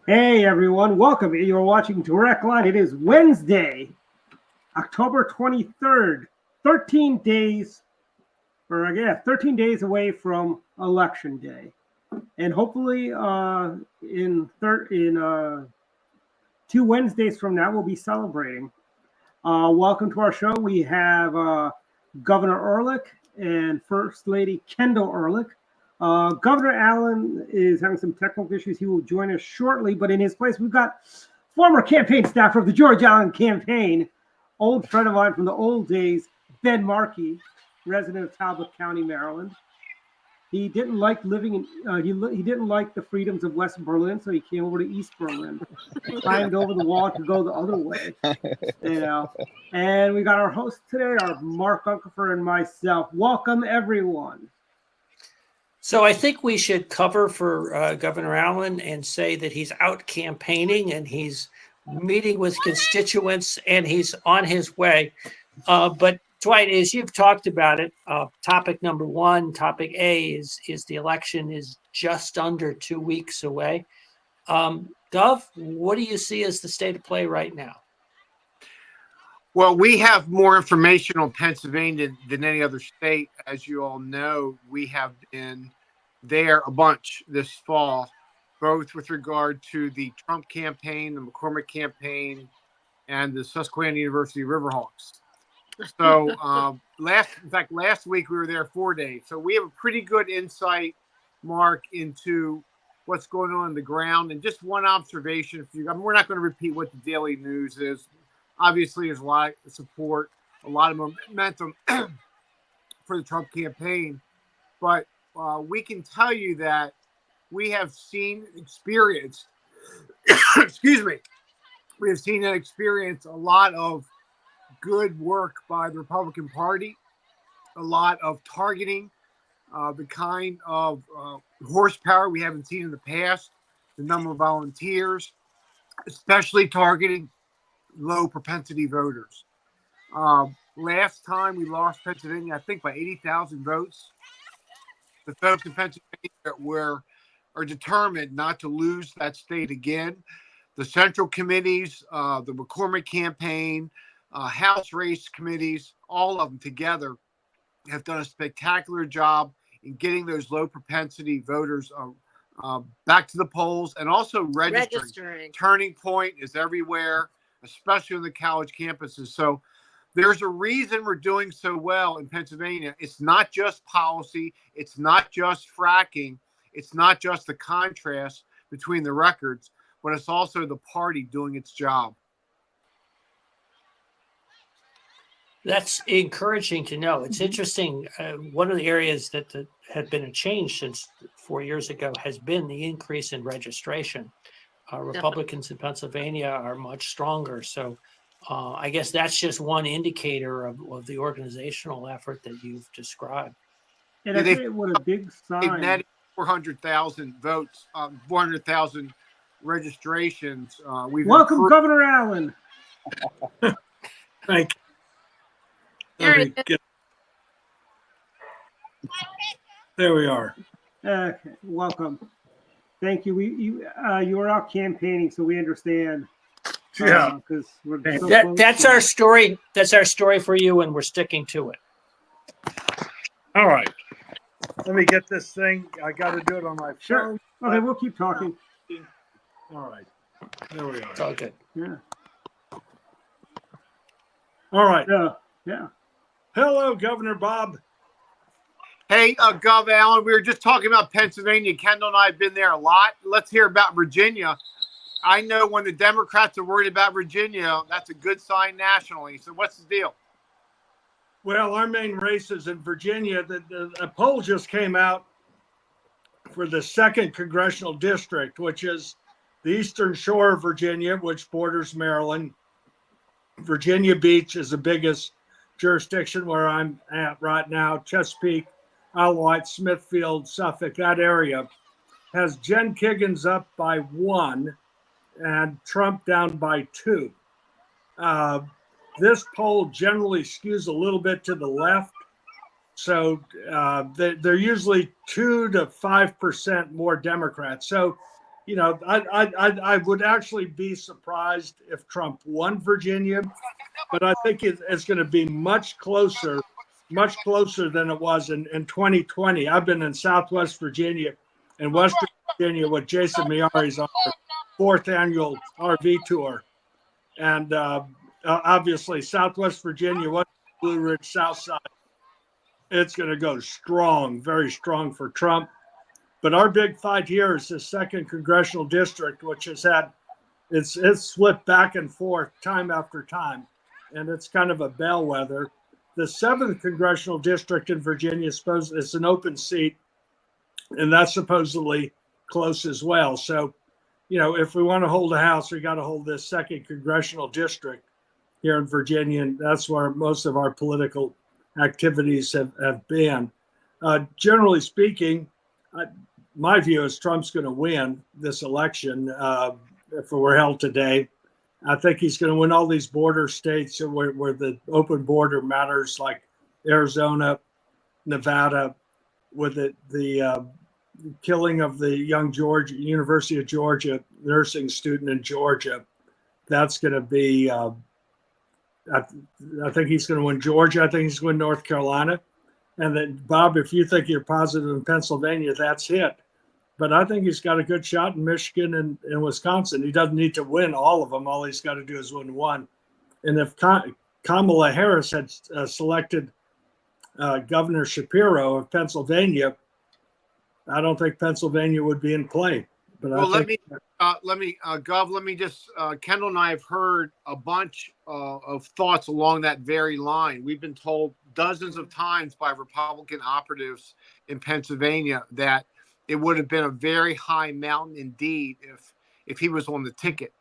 Hey everyone, welcome. You're watching Direct Line. It is Wednesday, October 23rd, 13 days away from Election Day. And hopefully in 2 Wednesdays from now, we'll be celebrating. Welcome to our show. We have Governor Ehrlich and First Lady Kendall Ehrlich. Governor Allen is having some technical issues. He will join us shortly, but in his place, we've got former campaign staffer of the George Allen campaign, old friend of mine from the old days, Ben Markey, resident of Talbot County, Maryland. He didn't like living in, he didn't like the freedoms of West Berlin, so he came over to East Berlin, climbed over the wall to go the other way, you know. And we got our host today, our Mark Unkefer and myself. Welcome, everyone. So I think we should cover for Governor Allen and say that he's out campaigning and he's meeting with constituents and he's on his way. But Dwight, as you've talked about it, topic number one, topic A is the election is just under 2 weeks away. Gov, what do you see as the state of play right now? Well, we have more information on Pennsylvania than any other state. As you all know, we have been there a bunch this fall, both with regard to the Trump campaign, the McCormick campaign, and the Susquehanna University Riverhawks. So last week we were there 4 days. So we have a pretty good insight, Mark, into what's going on the ground. And just one observation, we're not going to repeat what the daily news is. Obviously, there's a lot of support, a lot of momentum for the Trump campaign. But we can tell you that we have seen and experienced, we have seen and experienced a lot of good work by the Republican Party, a lot of targeting, the kind of horsepower we haven't seen in the past, the number of volunteers, especially targeting low propensity voters. Last time we lost Pennsylvania, I think by 80,000 votes. The folks in Pennsylvania are determined not to lose that state again. The central committees, the McCormick campaign, House race committees, all of them together have done a spectacular job in getting those low propensity voters back to the polls and also registering. Turning Point is everywhere, especially on the college campuses. So there's a reason we're doing so well in Pennsylvania. It's not just policy. It's not just fracking. It's not just the contrast between the records, but it's also the party doing its job. That's encouraging to know. It's interesting. One of the areas that had been a change since 4 years ago has been the increase in registration. Republicans in Pennsylvania are much stronger. So I guess that's just one indicator of the organizational effort that you've described. And I think what a big sign. They've netted 400,000 votes, 400,000 registrations. Welcome, Governor Allen. Thank you. There we are. Okay, welcome. Thank you. You were out campaigning, so we understand. Yeah, because we're that's our story. That's our story for you, and we're sticking to it. All right. Let me get this thing. I got to do it on my phone. Okay, we'll keep talking. All right. There we are. It's all good. Yeah. All right. Yeah. Hello, Governor Bob. Hey, Gov Allen, we were just talking about Pennsylvania. Kendall and I have been there a lot. Let's hear about Virginia. I know when the Democrats are worried about Virginia, that's a good sign nationally. So what's the deal? Well, our main race is in Virginia. A poll just came out for the 2nd Congressional District, which is the Eastern Shore of Virginia, which borders Maryland. Virginia Beach is the biggest jurisdiction where I'm at right now. Chesapeake, Isle of Wight, Smithfield, Suffolk, that area has Jen Kiggins up by 1 and Trump down by 2. This poll generally skews a little bit to the left. So they're usually 2 to 5% more Democrats. So I would actually be surprised if Trump won Virginia, but I think it's going to be much closer than it was in 2020. I've been in Southwest Virginia and Western Virginia with Jason Miari's on our 4th annual RV tour. And obviously, Southwest Virginia, West Blue Ridge, South Side, it's going to go strong, very strong for Trump. But our big fight here is the 2nd Congressional District, which has had it's slipped back and forth time after time, and it's kind of a bellwether. The 7th Congressional District in Virginia, it's an open seat, and that's supposedly close as well. So, if we want to hold a house, we got to hold this 2nd Congressional District here in Virginia, and that's where most of our political activities have been. Generally speaking, my view is Trump's going to win this election if it were held today. I think he's going to win all these border states where the open border matters, like Arizona, Nevada, with the killing of the young University of Georgia nursing student in Georgia. That's going to be, I think he's going to win Georgia. I think he's going to win North Carolina. And then, Bob, if you think you're positive in Pennsylvania, that's hit. But I think he's got a good shot in Michigan and Wisconsin. He doesn't need to win all of them. All he's got to do is win one. And if Kamala Harris had selected Governor Shapiro of Pennsylvania, I don't think Pennsylvania would be in play. But well, let me just, Kendall and I have heard a bunch of thoughts along that very line. We've been told dozens of times by Republican operatives in Pennsylvania that it would have been a very high mountain indeed if he was on the ticket.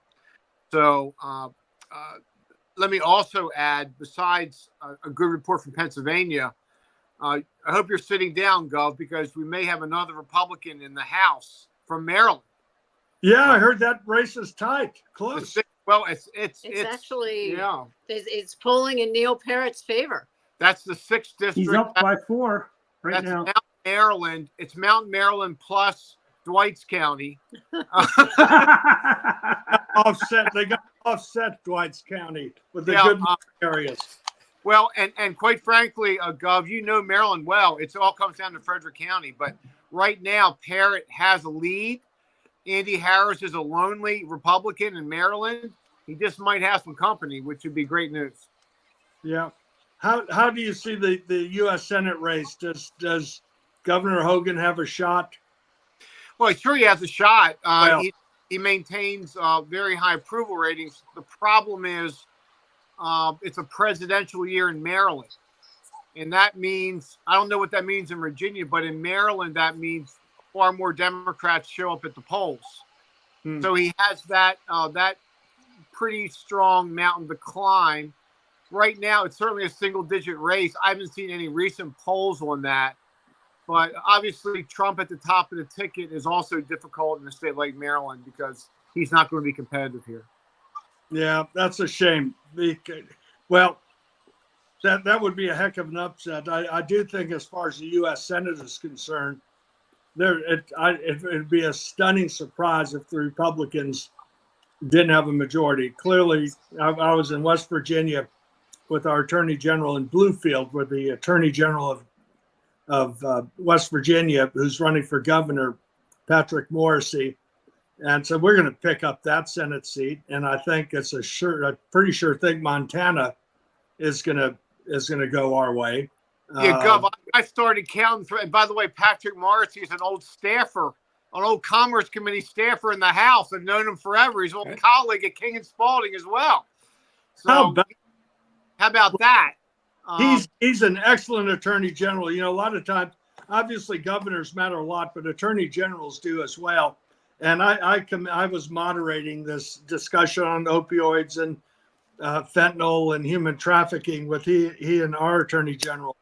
So let me also add, besides a good report from Pennsylvania, I hope you're sitting down, Gov, because we may have another Republican in the House from Maryland. Yeah, I heard that race is tight, close. Well, it's actually, yeah, it's polling in Neil Parrott's favor. That's the 6th district. He's up by 4 right now. Mount Maryland. It's Mount Maryland plus Dwight's County. Offset. They got offset Dwight's County with the good areas. Well, and quite frankly, Gov, Maryland well. It all comes down to Frederick County. But right now, Parrott has a lead. Andy Harris is a lonely Republican in Maryland. He just might have some company, which would be great news. Yeah. How do you see the U.S. Senate race? Does Governor Hogan have a shot? Well, sure he has a shot. He maintains very high approval ratings. The problem is it's a presidential year in Maryland. And that means, I don't know what that means in Virginia, but in Maryland, that means far more Democrats show up at the polls. So he has that pretty strong mountain to climb. Right now, it's certainly a single-digit race. I haven't seen any recent polls on that. But obviously, Trump at the top of the ticket is also difficult in a state like Maryland because he's not going to be competitive here. Yeah, that's a shame. Well, that would be a heck of an upset. I do think as far as the U.S. Senate is concerned, it'd be a stunning surprise if the Republicans didn't have a majority. Clearly, I was in West Virginia with our Attorney General in Bluefield, where the Attorney General of West Virginia, who's running for governor, Patrick Morrisey. And so we're going to pick up that Senate seat. And I think it's a pretty sure thing Montana is going to go our way. Yeah, Gov, I started counting through. And by the way, Patrick Morrisey is an old staffer, an old Commerce Committee staffer in the House. I've known him forever. He's an old colleague at King and Spalding as well. So how about that? He's an excellent attorney general. A lot of times, obviously, governors matter a lot, but attorney generals do as well. And I was moderating this discussion on opioids and fentanyl and human trafficking with he and our attorney general.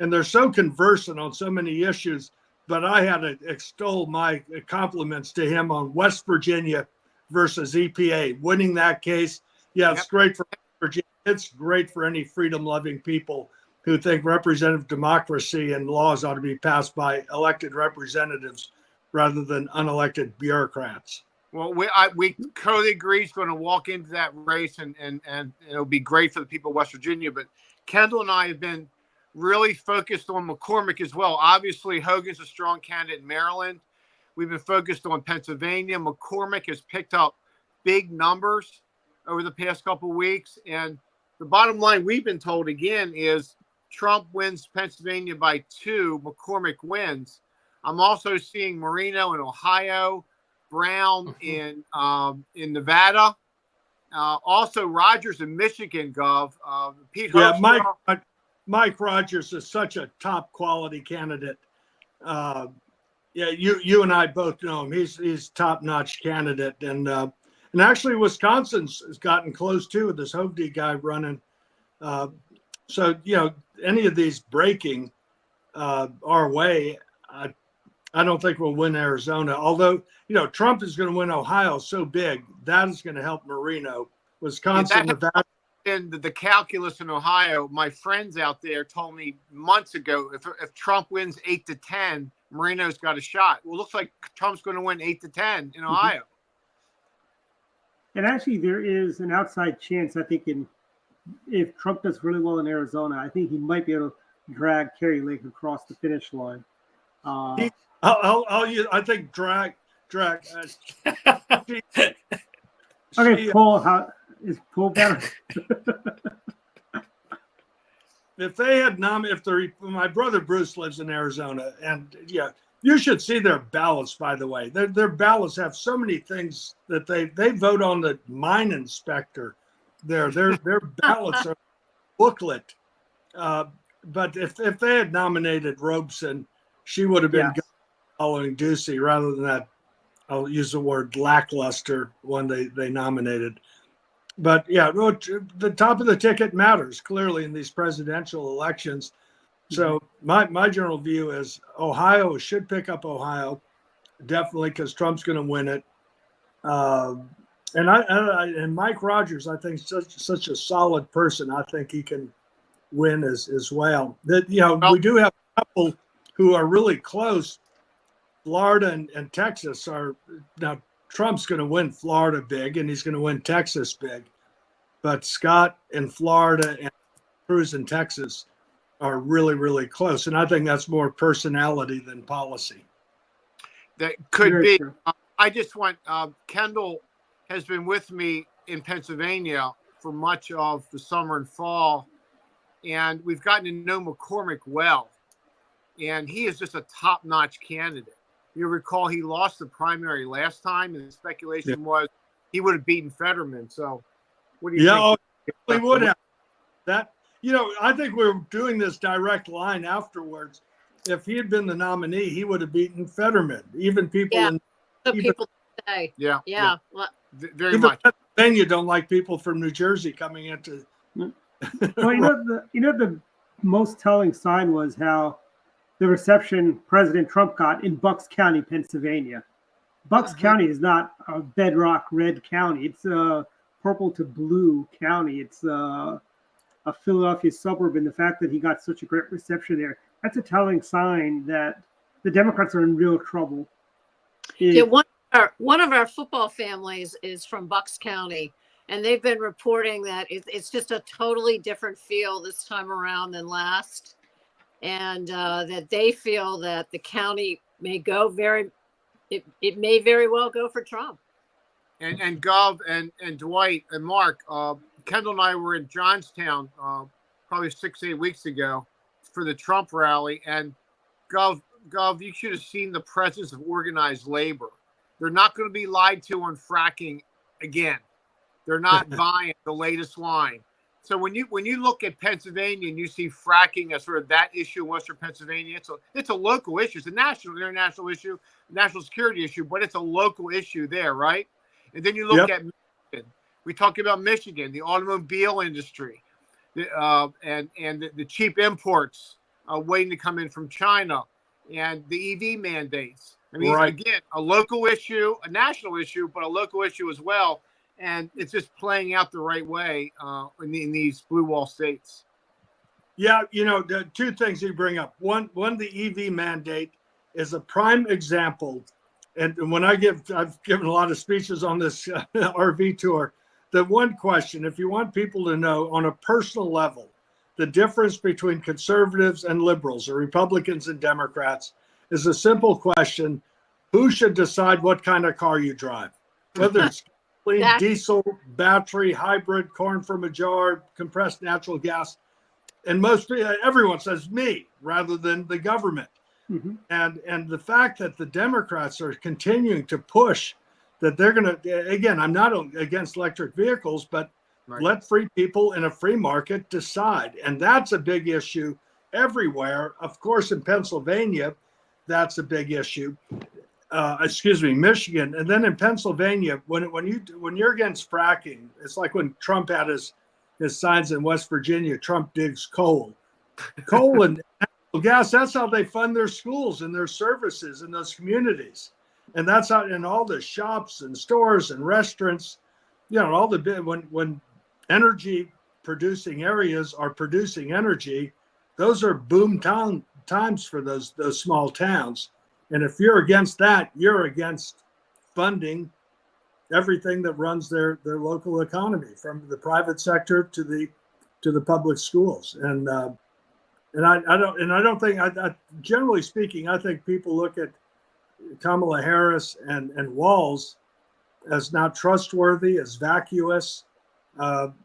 And they're so conversant on so many issues, but I had to extol my compliments to him on West Virginia versus EPA, winning that case. Yeah, it's great for Virginia. It's great for any freedom-loving people who think representative democracy and laws ought to be passed by elected representatives. rather than unelected bureaucrats. Well, we totally agree he's going to walk into that race, and it'll be great for the people of West Virginia. But Kendall and I have been really focused on McCormick as well. Obviously, Hogan's a strong candidate in Maryland. We've been focused on Pennsylvania. McCormick has picked up big numbers over the past couple of weeks. And the bottom line we've been told again is Trump wins Pennsylvania by 2, McCormick wins. I'm also seeing Marino in Ohio, Brown in Nevada, also Rogers in Michigan, Gov. Pete Herseth. Mike Rogers is such a top quality candidate. You and I both know him. He's top notch candidate, and actually Wisconsin's has gotten close too with this Hovde guy running. So any of these breaking our way, I don't think we'll win Arizona. Although Trump is going to win Ohio so big, that is going to help Marino. Wisconsin, Nevada. And the calculus in Ohio, my friends out there told me months ago, if Trump wins 8-10, Marino's got a shot. Well, it looks like Trump's going to win 8-10 in Ohio. And actually, there is an outside chance, I think, if Trump does really well in Arizona, I think he might be able to drag Kerry Lake across the finish line. I think drag. Okay, Paul, how is Paul better? If they had my brother Bruce lives in Arizona, and you should see their ballots. By the way, their ballots have so many things that they vote on the mine inspector. Their ballots are booklet. But if they had nominated Robeson, she would have been following Ducey rather than that. I'll use the word lackluster one they nominated. But the top of the ticket matters clearly in these presidential elections. So my general view is Ohio should pick up Ohio, definitely, because Trump's going to win it. And Mike Rogers, I think, such a solid person. I think he can win as well. That we do have a couple who are really close. Florida and Texas are now. Trump's going to win Florida big, and he's going to win Texas big. But Scott in Florida and Cruz in Texas are really, really close. And I think that's more personality than policy. That could Very be. true. I just want Kendall has been with me in Pennsylvania for much of the summer and fall, and we've gotten to know McCormick well. And he is just a top-notch candidate. You recall he lost the primary last time, and the speculation was he would have beaten Fetterman. So, what do you think? Yeah, he would have. That I think we're doing this direct line afterwards. If he had been the nominee, he would have beaten Fetterman. Even people People say. Yeah. Well, Very much. Pennsylvania don't like people from New Jersey coming into. Well, the most telling sign was how the reception President Trump got in Bucks County, Pennsylvania. Bucks County is not a bedrock red county. It's a purple to blue county. It's a Philadelphia suburb, and the fact that he got such a great reception there, that's a telling sign that the Democrats are in real trouble. One of our football families is from Bucks County, and they've been reporting that it's just a totally different feel this time around than last. And that they feel that the county may go it may very well go for Trump. And Gov and Dwight and Mark, Kendall and I were in Johnstown probably 6-8 weeks ago for the Trump rally. And Gov, you should have seen the presence of organized labor. They're not going to be lied to on fracking again. They're not buying the latest line. So when you look at Pennsylvania and you see fracking as sort of that issue in Western Pennsylvania, it's a local issue. It's a international issue, national security issue, but it's a local issue there, right? And then you look at Michigan. We talk about Michigan, the automobile industry, and the cheap imports waiting to come in from China, and the EV mandates. I mean, again, a local issue, a national issue, but a local issue as well. And it's just playing out the right way in these blue wall states. Yeah, the two things you bring up. One, the EV mandate is a prime example and when I've given a lot of speeches on this RV tour. The one question, if you want people to know on a personal level, the difference between conservatives and liberals, or Republicans and Democrats, is a simple question: who should decide what kind of car you drive? Whether it's clean diesel, battery, hybrid, corn from a jar, compressed natural gas. And everyone says me rather than the government. Mm-hmm. And the fact that the Democrats are continuing to push that they're going to, again, I'm not against electric vehicles, but let free people in a free market decide. And that's a big issue everywhere. Of course, in Pennsylvania, that's a big issue. Michigan. And then in Pennsylvania, when you're against fracking, it's like when Trump had his signs in West Virginia, Trump digs coal and gas. That's how they fund their schools and their services in those communities. And that's how in all the shops and stores and restaurants, all when energy producing areas are producing energy, those are boom times for those small towns. And if you're against that, you're against funding everything that runs their local economy, from the private sector to the public schools. And I don't think, generally speaking, I think people look at Kamala Harris and Walz as not trustworthy, as vacuous.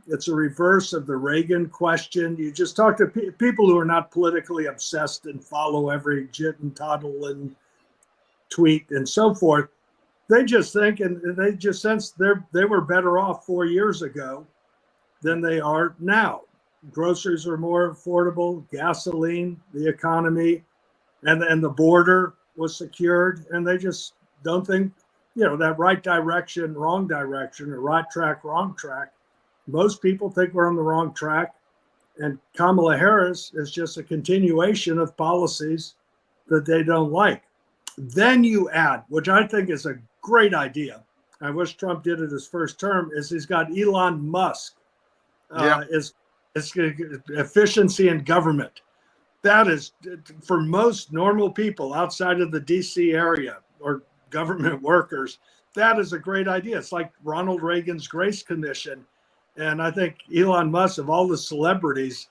It's a reverse of the Reagan question. You just talk to people who are not politically obsessed and follow every jit and toddle and tweet and so forth. They just think, and they just sense they were better off 4 years ago than they are now. Groceries are more affordable, gasoline, the economy, and the border was secured. And they just don't think, that right direction, wrong direction, or right track, wrong track. Most people think we're on the wrong track. And Kamala Harris is just a continuation of policies that they don't like. Then you add, which I think is a great idea, I wish Trump did it his first term, is he's got Elon Musk is efficiency in government. That is, for most normal people outside of the DC area or government workers, that is a great idea. It's like Ronald Reagan's Grace Commission. And I think Elon Musk, of all the celebrities,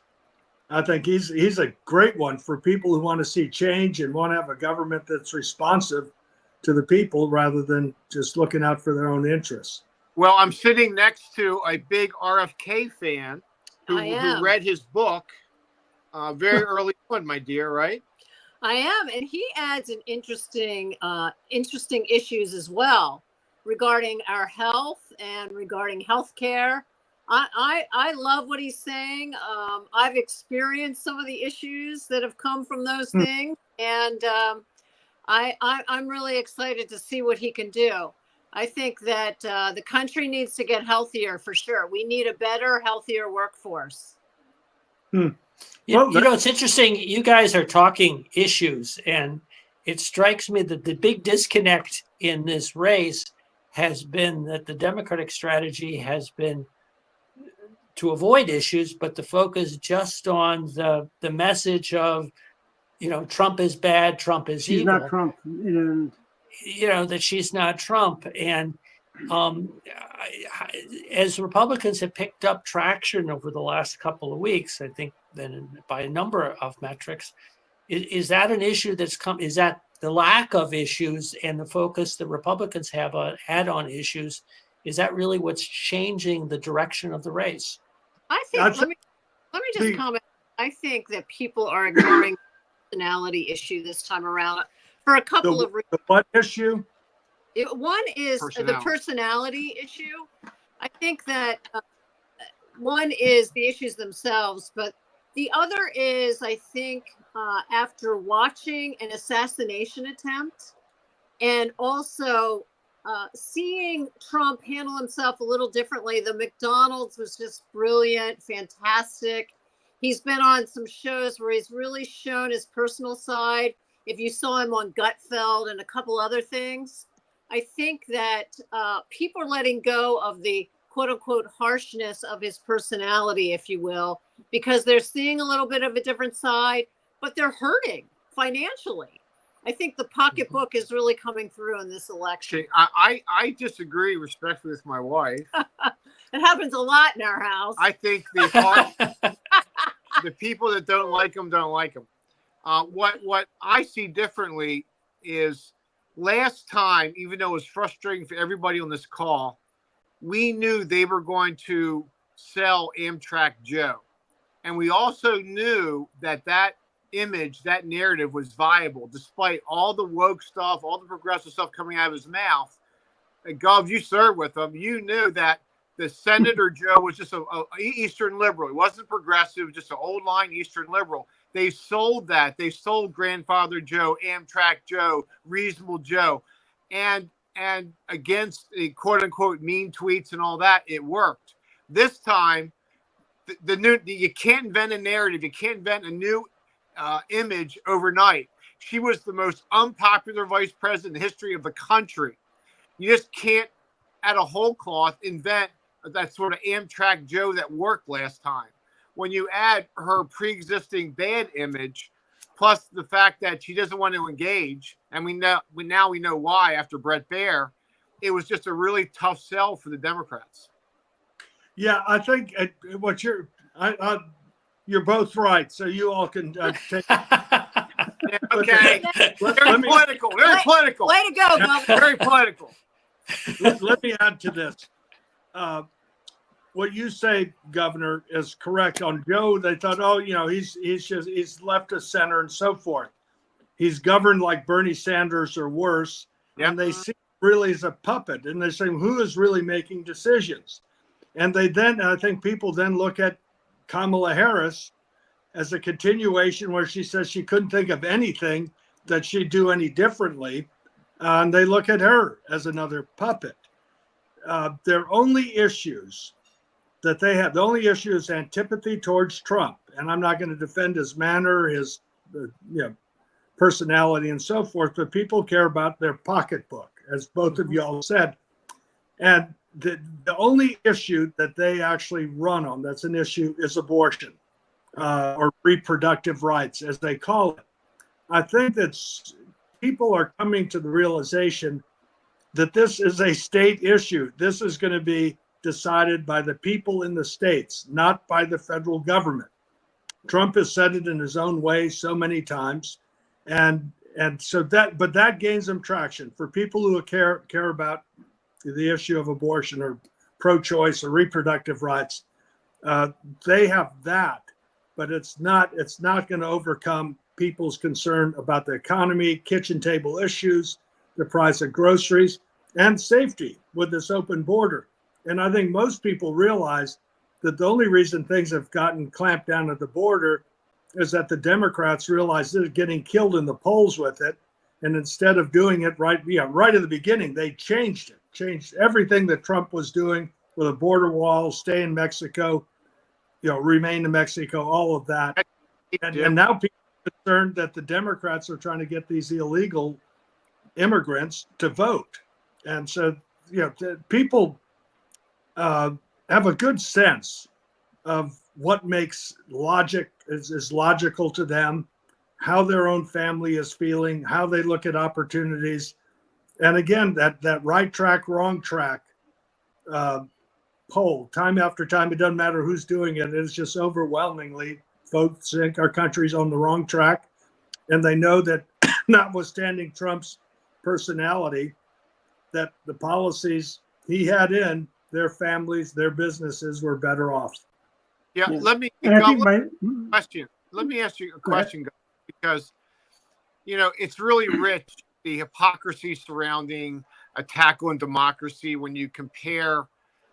I think he's a great one for people who want to see change and want to have a government that's responsive to the people rather than just looking out for their own interests. Well, I'm sitting next to a big RFK fan who read his book very early on, my dear, right? I am, and he adds an interesting issues as well regarding our health and regarding healthcare. I love what he's saying. I've experienced some of the issues that have come from those things, and I'm really excited to see what he can do. I think that the country needs to get healthier for sure. We need a better, healthier workforce. It's interesting. You guys are talking issues, and it strikes me that the big disconnect in this race has been that the Democratic strategy has been to avoid issues, but to focus just on the message of, Trump is bad, Trump is evil. She's not Trump. That she's not Trump. And as Republicans have picked up traction over the last couple of weeks, I think then by a number of metrics, is that an issue that's come? Is that the lack of issues and the focus that Republicans have had on issues? Is that really what's changing the direction of the race? I think. Let me just comment. I think that people are ignoring the personality issue this time around for a couple of reasons. What issue? One is the personality issue. I think that one is the issues themselves, but the other is, I think, after watching an assassination attempt and also seeing Trump handle himself a little differently. The McDonald's was just brilliant, fantastic. He's been on some shows where he's really shown his personal side. If you saw him on Gutfeld and a couple other things, I think that people are letting go of the quote unquote harshness of his personality, if you will, because they're seeing a little bit of a different side, but they're hurting financially. I think the pocketbook is really coming through in this election. I disagree respectfully with my wife. It happens a lot in our house. I think the people that don't like him don't like him. What I see differently is last time, even though it was frustrating for everybody on this call, we knew they were going to sell Amtrak Joe. And we also knew that image, that narrative was viable, despite all the woke stuff, all the progressive stuff coming out of his mouth. And Gov, you served with him. You knew that the Senator Joe was just a Eastern liberal. He wasn't progressive, just an old line Eastern liberal. They sold that. They sold Grandfather Joe, Amtrak Joe, Reasonable Joe. And against the quote unquote mean tweets and all that, it worked. This time, you can't invent a narrative. You can't invent a new image overnight. She was the most unpopular vice president in the history of the country. You just can't, at a whole cloth, invent that sort of Amtrak Joe that worked last time. When you add her pre-existing bad image, plus the fact that she doesn't want to engage, and we know why after Brett Baer, it was just a really tough sell for the Democrats. Yeah, I think you're both right. So you all can take. Yeah, okay. Very political. Very political. Way to go, Governor. Very political. Let me add to this. What you say, Governor, is correct. On Joe, they thought, oh, he's left of center and so forth. He's governed like Bernie Sanders or worse, and they see him really as a puppet. And they say, who is really making decisions? And I think people then look at Kamala Harris as a continuation where she says she couldn't think of anything that she'd do any differently. And they look at her as another puppet. Their only issues that they have, the only issue is antipathy towards Trump. And I'm not going to defend his manner, his personality and so forth, but people care about their pocketbook, as both of y'all said. And the only issue that they actually run on that's an issue is abortion or reproductive rights, as they call it. I think that people are coming to the realization that this is a state issue. This is going to be decided by the people in the states, not by the federal government. Trump has said it in his own way so many times. And so that gains them traction for people who care about the issue of abortion or pro-choice or reproductive rights. They have that, but it's not going to overcome people's concern about the economy, kitchen table issues, the price of groceries, and safety with this open border. And I think most people realize that the only reason things have gotten clamped down at the border is that the Democrats realized they're getting killed in the polls with it. And instead of doing it right at the beginning, they changed everything that Trump was doing with a border wall, stay in Mexico, remain in Mexico, all of that. And now people are concerned that the Democrats are trying to get these illegal immigrants to vote. And so, people have a good sense of what makes logic is logical to them, how their own family is feeling, how they look at opportunities. And again, that right track, wrong track poll, time after time, it doesn't matter who's doing it. It's just overwhelmingly folks think our country's on the wrong track. And they know that notwithstanding Trump's personality, that the policies he had in, their families, their businesses were better off. Yeah. Let me ask you a question, because it's really rich, the hypocrisy surrounding attack on democracy when you compare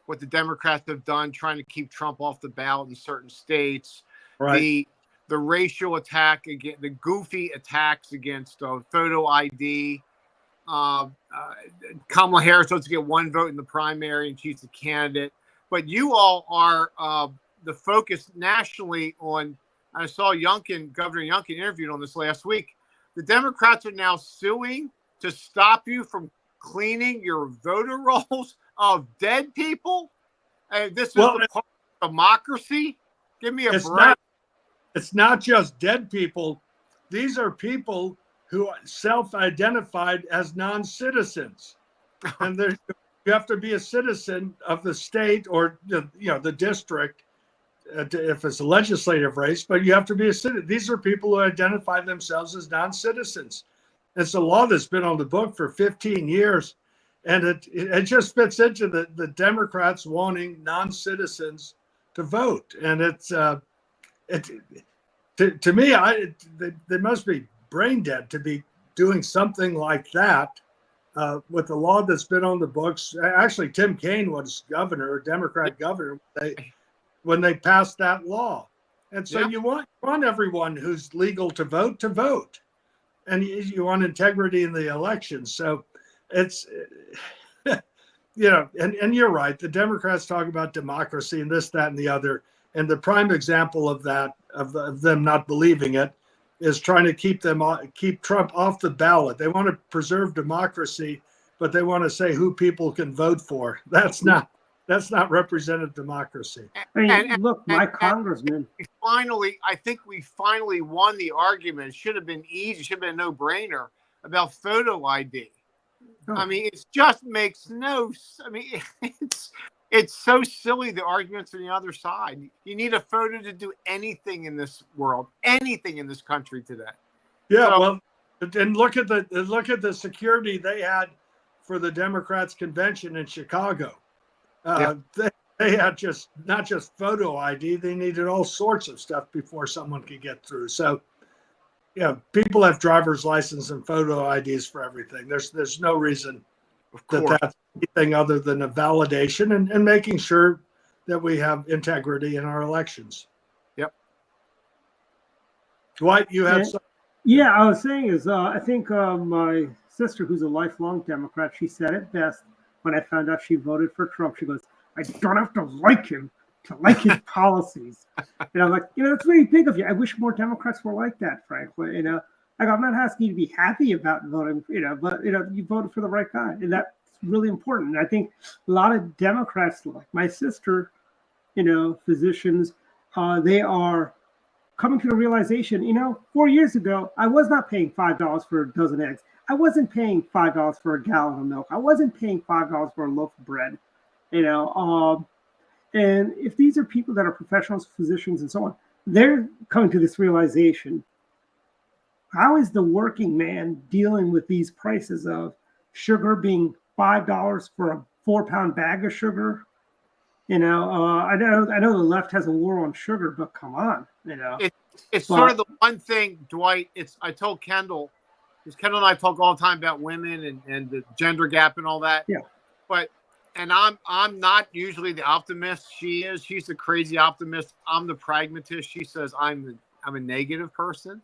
what the Democrats have done trying to keep Trump off the ballot in certain states, right? The racial attack against the goofy attacks against photo ID. Kamala Harris doesn't get one vote in the primary and she's the candidate, but you all are the focus nationally on. I saw Governor Youngkin interviewed on this last week. The Democrats are now suing to stop you from cleaning your voter rolls of dead people. This is the part of democracy. Give me a break. It's not just dead people. These are people who self-identified as non-citizens. And you have to be a citizen of the state or the district if it's a legislative race, but you have to be a citizen. These are people who identify themselves as non-citizens. It's a law that's been on the book for 15 years, and it just fits into the Democrats wanting non-citizens to vote. And to me, they must be brain dead to be doing something like that with the law that's been on the books. Actually, Tim Kaine was governor, Democrat governor, when they passed that law. And so you want everyone who's legal to vote. And you want integrity in the elections. So it's, and you're right. The Democrats talk about democracy and this, that, and the other. And the prime example of that, of them not believing it, is trying to keep Trump off the ballot. They want to preserve democracy, but they want to say who people can vote for. That's not representative democracy. My congressman. I think we finally won the argument. It should have been easy. It should have been a no-brainer about photo ID. Oh. I mean, it just makes no. I mean, it's so silly. The arguments on the other side. You need a photo to do anything in this world, anything in this country today. Yeah, well, and look at the security they had for the Democrats' convention in Chicago. They had not just photo ID, they needed all sorts of stuff before someone could get through. So, people have driver's license and photo IDs for everything. There's no reason that's anything other than a validation and making sure that we have integrity in our elections. Yep. Dwight, you had something? Yeah, I was saying I think my sister, who's a lifelong Democrat, she said it best. When I found out she voted for Trump, she goes, I don't have to like him to like his policies. And I'm like, it's really big of you. I wish more Democrats were like that, frankly. I'm not asking you to be happy about voting, but you voted for the right guy. And that's really important. And I think a lot of Democrats, like my sister, physicians, they are coming to the realization, 4 years ago, I was not paying $5 for a dozen eggs. I wasn't paying $5 for a gallon of milk. I wasn't paying $5 for a loaf of bread, And if these are people that are professionals, physicians, and so on, they're coming to this realization. How is the working man dealing with these prices of sugar being $5 for a 4-pound bag of sugar? I know the left has a war on sugar, but come on, It's sort of the one thing, Dwight. I told Kendall. Because Kendall and I talk all the time about women and the gender gap and all that. Yeah. And I'm not usually the optimist. She is. She's the crazy optimist. I'm the pragmatist. She says I'm a negative person.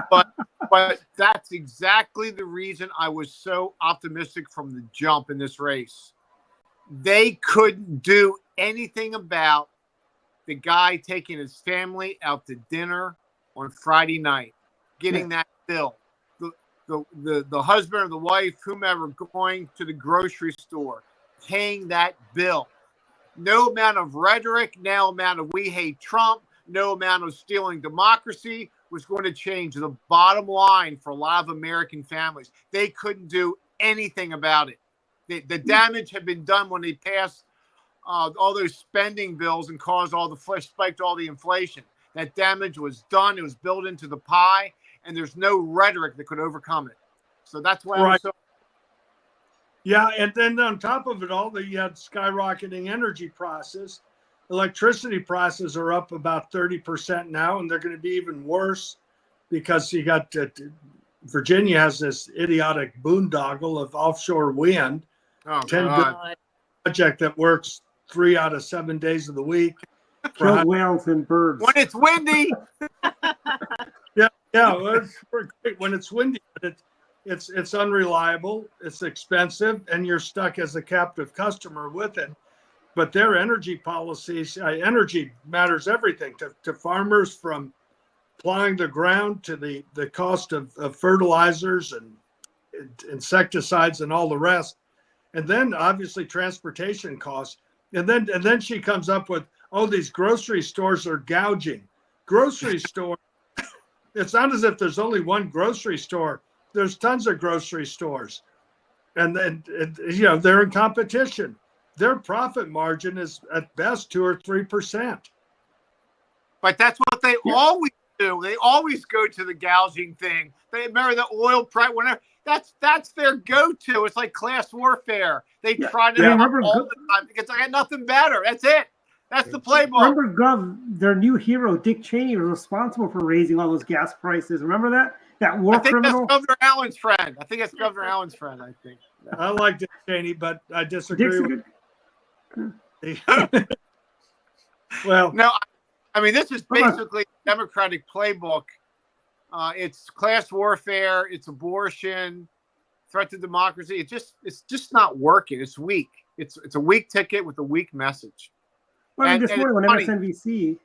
but that's exactly the reason I was so optimistic from the jump in this race. They couldn't do anything about the guy taking his family out to dinner on Friday night, getting that bill. The husband or the wife, whomever, going to the grocery store, paying that bill. No amount of rhetoric, no amount of we hate Trump, no amount of stealing democracy was going to change the bottom line for a lot of American families. They couldn't do anything about it. The damage had been done when they passed all those spending bills and caused spiked all the inflation. That damage was done. It was built into the pie. And there's no rhetoric that could overcome it. So that's why I'm so. Yeah, and then on top of it all, you had skyrocketing energy prices. Electricity prices are up about 30% now, and they're going to be even worse because you got Virginia has this idiotic boondoggle of offshore wind. Oh, 10 God. Project that works 3 out of 7 days of the week. Kill whales and birds. When it's windy. Yeah, it's great when it's windy, but it's unreliable, it's expensive, and you're stuck as a captive customer with it. But their energy policies, energy matters everything to farmers, from plowing the ground to the cost of fertilizers and insecticides and all the rest. And then obviously transportation costs. And then she comes up with, these grocery stores are gouging. Grocery stores It's not as if there's only one grocery store. There's tons of grocery stores. And then, they're in competition. Their profit margin is at best 2 or 3%. But that's what they always do. They always go to the gouging thing. They remember the oil price. Whenever that's their go-to. It's like class warfare. They try to all the time because I got nothing better. That's it. That's the playbook. Remember, Gov, their new hero, Dick Cheney, was responsible for raising all those gas prices. Remember that? That war criminal? That's Governor Allen's friend. I think that's Governor Allen's friend, I think. I like Dick Cheney, but I disagree with Well, no, I mean, this is basically a Democratic playbook. It's class warfare. It's abortion, threat to democracy. It's just not working. It's weak. It's a weak ticket with a weak message. Well, this morning on MSNBC,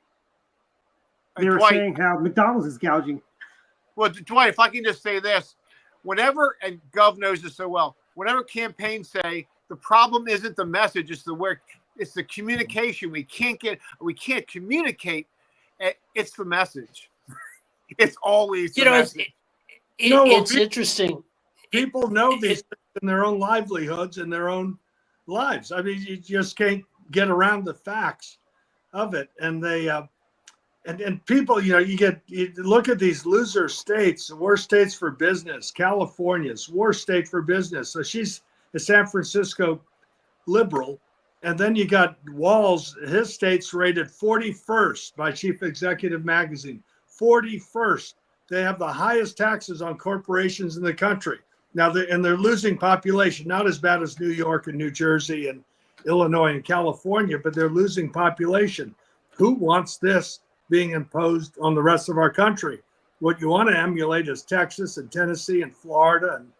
they were saying how McDonald's is gouging. Well, Dwight, if I can just say this, whenever, and Gov knows this so well, whenever campaigns say the problem isn't the message, it's the communication. We can't communicate. It's the message. It's always the message. It's interesting. People know these things in their own livelihoods and their own lives. I mean, you just can't get around the facts of it. And they, and people, you look at these loser states, worst states for business. California's worst state for business. So she's a San Francisco liberal. And then you got Walz, his state's rated 41st by Chief Executive Magazine. 41st. They have the highest taxes on corporations in the country. Now, they're losing population, not as bad as New York and New Jersey and Illinois and California, but they're losing population. Who wants this being imposed on the rest of our country? What you want to emulate is Texas and Tennessee and Florida and,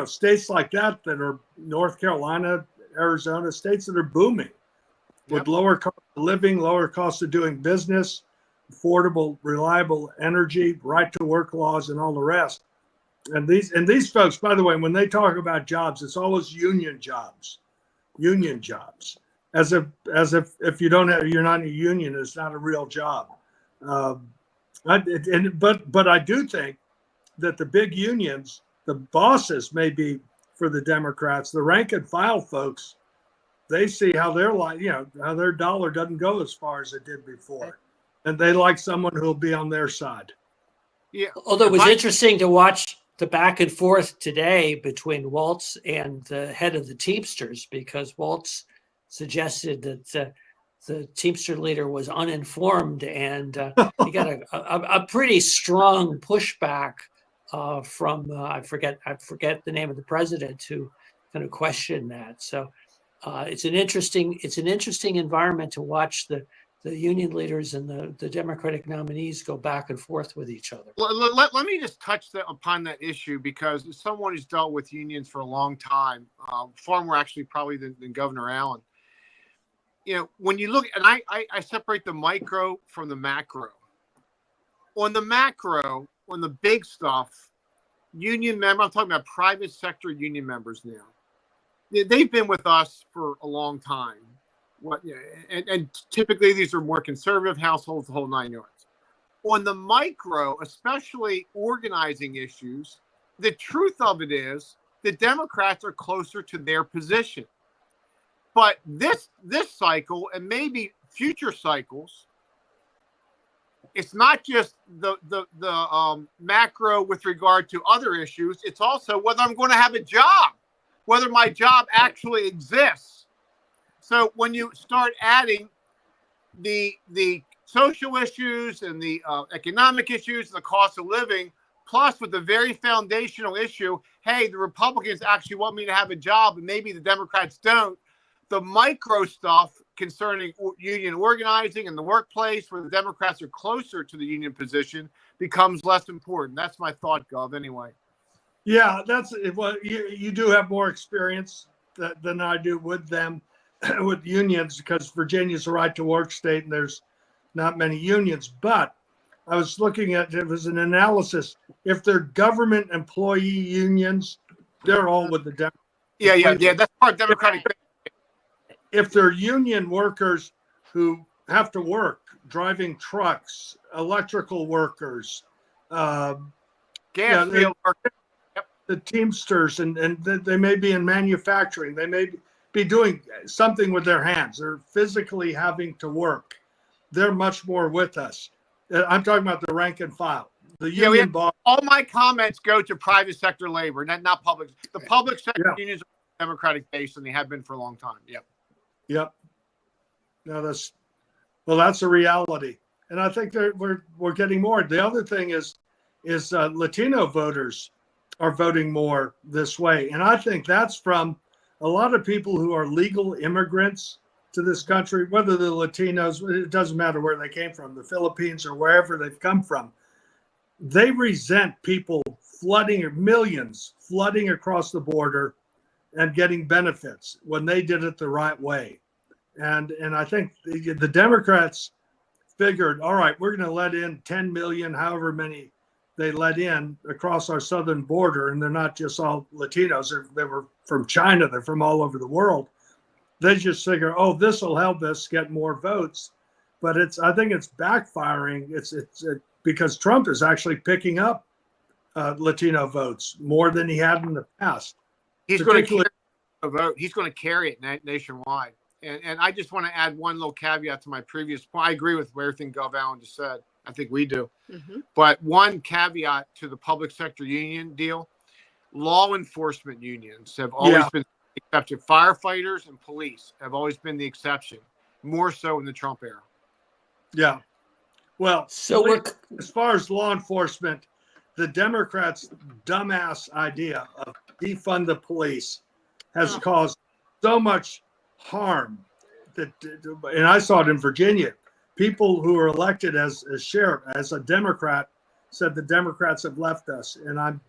states like that are North Carolina, Arizona, states that are booming with lower cost of living, lower cost of doing business, affordable, reliable energy, right to work laws, and all the rest. And these folks, by the way, when they talk about jobs, it's always union jobs, as if you're not in a union, it's not a real job. But I do think that the big unions, the bosses, may be for the Democrats, the rank and file folks, they see how how their dollar doesn't go as far as it did before. And they like someone who'll be on their side. Yeah. Although it was interesting to watch the back and forth today between Waltz and the head of the Teamsters, because Waltz suggested that the Teamster leader was uninformed, and he got a pretty strong pushback from I forget the name of the president who kind of questioned that. So it's an interesting environment to watch the union leaders and the Democratic nominees go back and forth with each other. Let me just touch upon that issue, because as someone who's dealt with unions for a long time, far more actually probably than Governor Allen. When you look, and I separate the micro from the macro. On the macro, on the big stuff, union member, I'm talking about private sector union members now. They've been with us for a long time. And typically these are more conservative households, the whole 9 yards. On the micro, especially organizing issues, the truth of it is the Democrats are closer to their position. But this cycle, and maybe future cycles, it's not just the macro with regard to other issues. It's also whether I'm going to have a job, whether my job actually exists. So when you start adding the social issues and the economic issues, and the cost of living, plus with the very foundational issue, hey, the Republicans actually want me to have a job, and maybe the Democrats don't. The micro stuff concerning union organizing in the workplace, where the Democrats are closer to the union position, becomes less important. That's my thought, Gov, anyway. Yeah, that's what you do have more experience than I do with them. With unions, because Virginia's a right to work state and there's not many unions. But I was looking at, it was an analysis. If they're government employee unions, they're all with the Democrats. Yeah. That's part of Democratic. If they're union workers who have to work, driving trucks, electrical workers, Gas Yeah, field workers. the Teamsters, and they may be in manufacturing. They may be doing something with their hands. They're physically having to work. They're much more with us. I'm talking about the rank and file. The union boss. All my comments go to private sector labor, not public. The public sector Yeah. unions are Democratic based, and they have been for a long time. Yep. Yep. No, that's a reality, and I think that we're getting more. The other thing is Latino voters are voting more this way, and I think that's from a lot of people who are legal immigrants to this country, whether the Latinos, it doesn't matter where they came from, the Philippines or wherever they've come from. They resent people millions flooding across the border and getting benefits when they did it the right way. And I think the Democrats figured, all right, we're going to let in 10 million, however many they let in across our southern border. And they're not just all Latinos. They were from China. They're from all over the world. They just figure, oh, this will help us get more votes. But I think it's backfiring. It's because Trump is actually picking up Latino votes more than he had in the past. He's going to carry a vote. He's going to carry it nationwide. And I just want to add one little caveat to my previous point. I agree with everything Gov Allen just said. I think we do. Mm-hmm. But one caveat to the public sector union deal, law enforcement unions have always been the exception. Firefighters and police have always been the exception, more so in the Trump era. Yeah. Well, so as far as law enforcement, the Democrats' dumbass idea of defund the police has caused so much harm and I saw it in Virginia. People who were elected as sheriff, as a Democrat, said the Democrats have left us, and I'm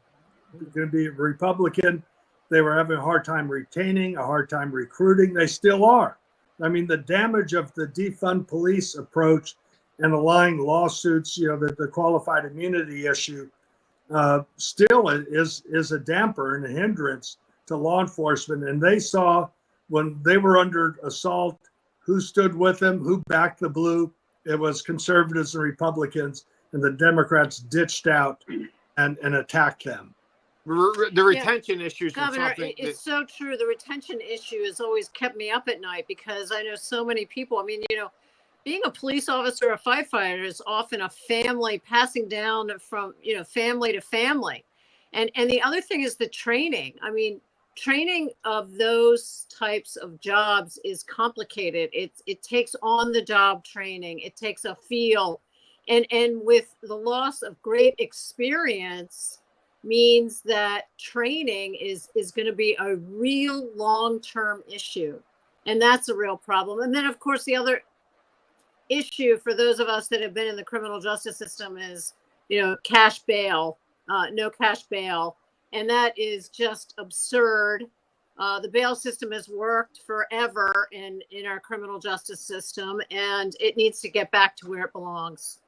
going to be a Republican. They were having a hard time retaining, a hard time recruiting. They still are. I mean, the damage of the defund police approach and allowing lawsuits, the qualified immunity issue, still is a damper and a hindrance to law enforcement. And they saw when they were under assault, who stood with them, who backed the blue. It was conservatives and Republicans, and the Democrats ditched out and attacked them. The retention issues. Governor, it's so true. The retention issue has always kept me up at night because I know so many people. I mean, being a police officer or a firefighter is often a family passing down from, family to family. And the other thing is the training. I mean, training of those types of jobs is complicated. It takes on the job training. It takes a feel. And with the loss of great experience means that training is going to be a real long-term issue. And that's a real problem. And then, of course, the other issue for those of us that have been in the criminal justice system is, cash bail, no cash bail. And that is just absurd. The bail system has worked forever in our criminal justice system, and it needs to get back to where it belongs.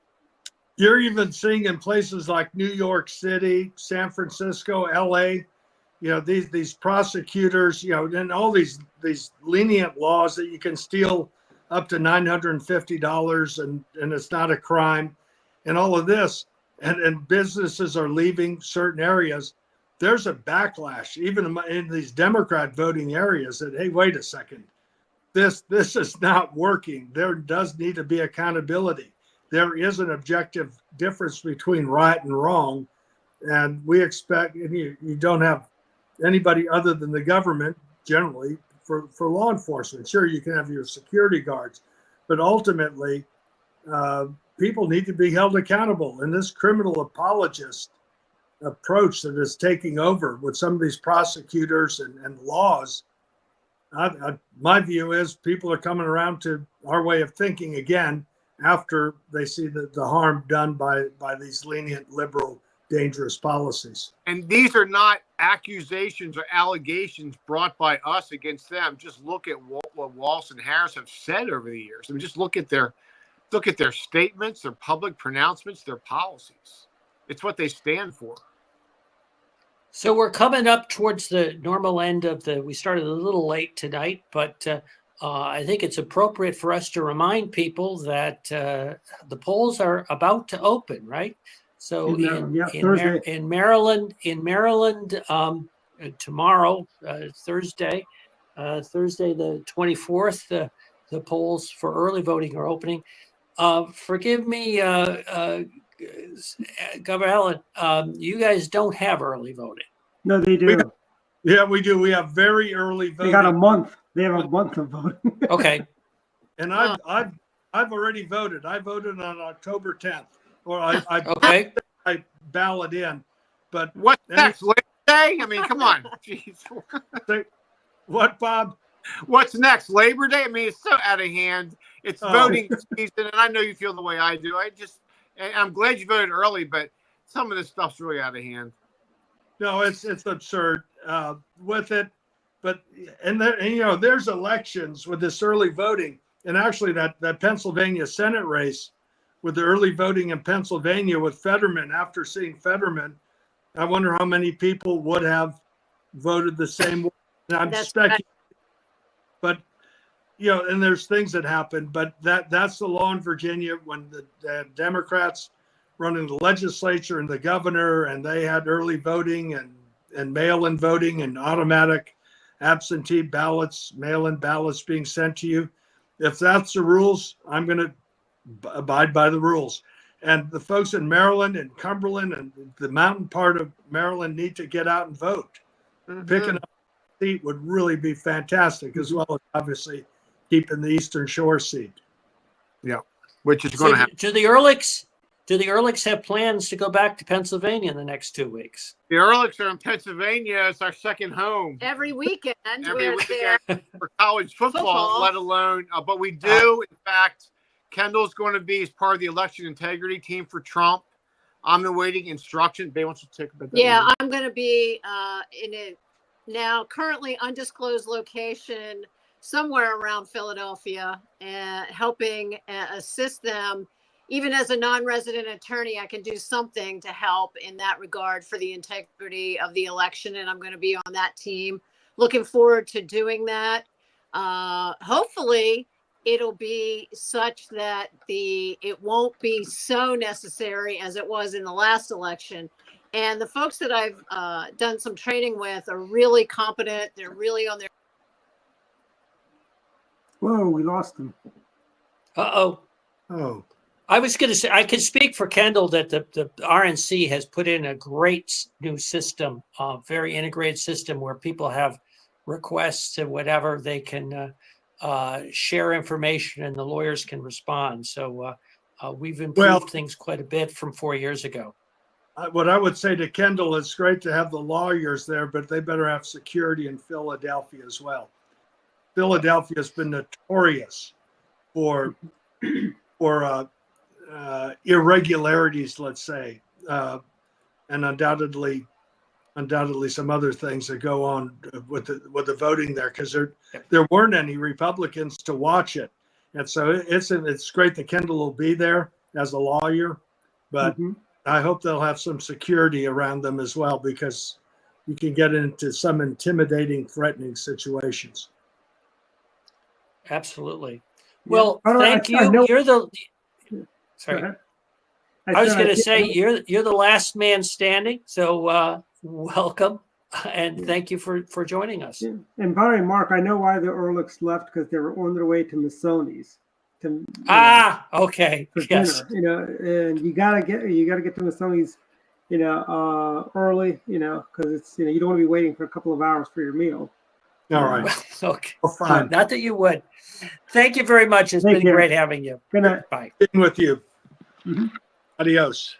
You're even seeing in places like New York City, San Francisco, LA, these prosecutors, and all these lenient laws that you can steal up to $950 and it's not a crime, and all of this, and businesses are leaving certain areas. There's a backlash, even in these Democrat voting areas, that, hey, wait a second, this is not working. There does need to be accountability. There is an objective difference between right and wrong, and we expect, and you don't have anybody other than the government generally for law enforcement. Sure, you can have your security guards, but ultimately, people need to be held accountable. And this criminal apologist approach that is taking over with some of these prosecutors and laws, my view is people are coming around to our way of thinking again after they see the harm done by these lenient, liberal, dangerous policies. And these are not accusations or allegations brought by us against them. Just look at what Walsh and Harris have said over the years. I mean, just look at their statements, their public pronouncements, their policies. It's what they stand for. So we're coming up towards the normal end of we started a little late tonight, but I think it's appropriate for us to remind people that the polls are about to open, right? So Yeah, Thursday. in Maryland, tomorrow, Thursday the 24th, the polls for early voting are opening. Forgive me, Governor Allen, you guys don't have early voting. No, they do. Yeah, we do. We have very early They voting. got a month. They have a month of voting. Okay. And I've already voted. I voted on October 10th, or Okay. I ballot in. But What's next? Labor Day? I mean, come on. Jeez. what, Bob? What's next? Labor Day? I mean, it's so out of hand. It's voting season, and I know you feel the way I do. And I'm glad you voted early, but some of this stuff's really out of hand. No, it's absurd with it. But and you know, there's elections with this early voting, and actually that Pennsylvania Senate race with the early voting in Pennsylvania with Fetterman. After seeing Fetterman, I wonder how many people would have voted the same way. And I'm speculating, but you know, and there's things that happen, but that's the law in Virginia when the Democrats running the legislature and the governor, and they had early voting and mail-in voting and automatic absentee ballots, mail-in ballots being sent to you. If that's the rules, I'm going to abide by the rules. And the folks in Maryland and Cumberland and the mountain part of Maryland need to get out and vote. Mm-hmm. Picking up a seat would really be fantastic, as well as obviously keeping the Eastern Shore seat. Yeah, which is going to happen. Do the Ehrlichs have plans to go back to Pennsylvania in the next 2 weeks? The Ehrlichs are in Pennsylvania. It's our second home. Every weekend, Every we're weekend there. for college football, let alone. But we do, in fact, Kendall's going to be as part of the election integrity team for Trump. I'm awaiting instruction. Bay wants to take about that. Yeah, I'm going to be in a now currently undisclosed location somewhere around Philadelphia, and helping assist them. Even as a non-resident attorney, I can do something to help in that regard for the integrity of the election, and I'm going to be on that team. Looking forward to doing that. Hopefully, it'll be such that it won't be so necessary as it was in the last election. And the folks that I've done some training with are really competent. They're really on their. Whoa, we lost him. Oh. I was going to say, I can speak for Kendall that the RNC has put in a great new system, very integrated system where people have requests and whatever, they can share information and the lawyers can respond. So we've improved things quite a bit from 4 years ago. What I would say to Kendall, it's great to have the lawyers there, but they better have security in Philadelphia as well. Philadelphia has been notorious for irregularities, let's say, and undoubtedly some other things that go on with the voting there, because there weren't any Republicans to watch it, and so it's great that Kendall will be there as a lawyer, but I hope they'll have some security around them as well, because you can get into some intimidating, threatening situations. Absolutely. Well, thank you. You're the. Sorry. I was going to say you're the last man standing. So welcome and thank you for joining us. Yeah. And by the way, Mark, I know why the Ehrlichs left, because they were on their way to Missoni's. Okay. For yes. dinner, and you gotta get to Missoni's, early, because it's you don't want to be waiting for a couple of hours for your meal. All right. Well, okay. Fine. Not that you would. Thank you very much. It's been great having you. Good night. Bye. Being with you. Adios.